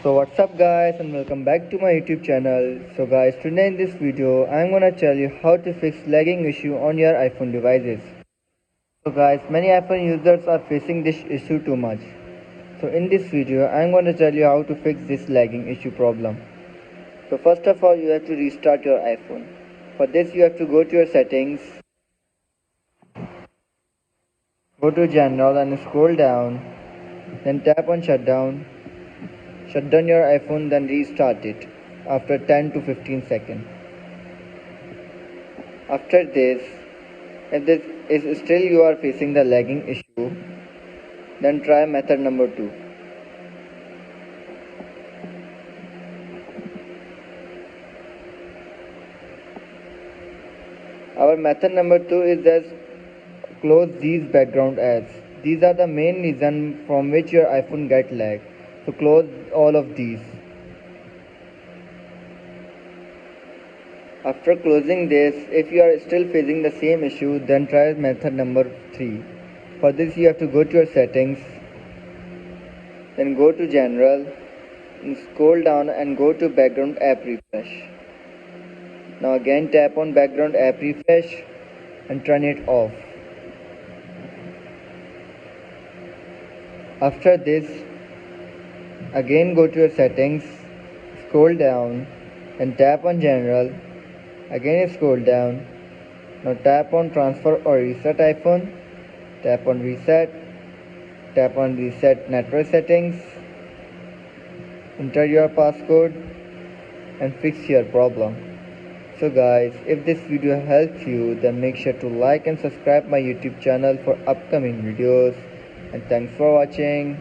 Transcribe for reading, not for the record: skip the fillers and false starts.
So what's up guys, and welcome back to my YouTube channel. So guys, today in this video I'm gonna tell you how to fix lagging issue on your iPhone devices. So guys, many iPhone users are facing this issue too much. So in this video I'm gonna tell you how to fix this lagging issue problem. So first of all, you have to restart your iPhone. For this you have to go to your settings, go to general and scroll down, then tap on shutdown. Shut down your iPhone, then restart it after 10 to 15 seconds. After this, if this is still you are facing the lagging issue, then try method number 2. Our method number 2 is just close these background ads. These are the main reason from which your iPhone get lag. So close all of these. After closing this, if you are still facing the same issue, then try method number 3. For this you have to go to your settings, then go to general, and scroll down and go to background app refresh. Now again tap on background app refresh and turn it off. After this, again go to your settings, scroll down and tap on general, again scroll down. Now tap on transfer or reset iPhone, tap on reset network settings, enter your passcode and fix your problem. So guys, if this video helps you, then make sure to like and subscribe my YouTube channel for upcoming videos, and thanks for watching.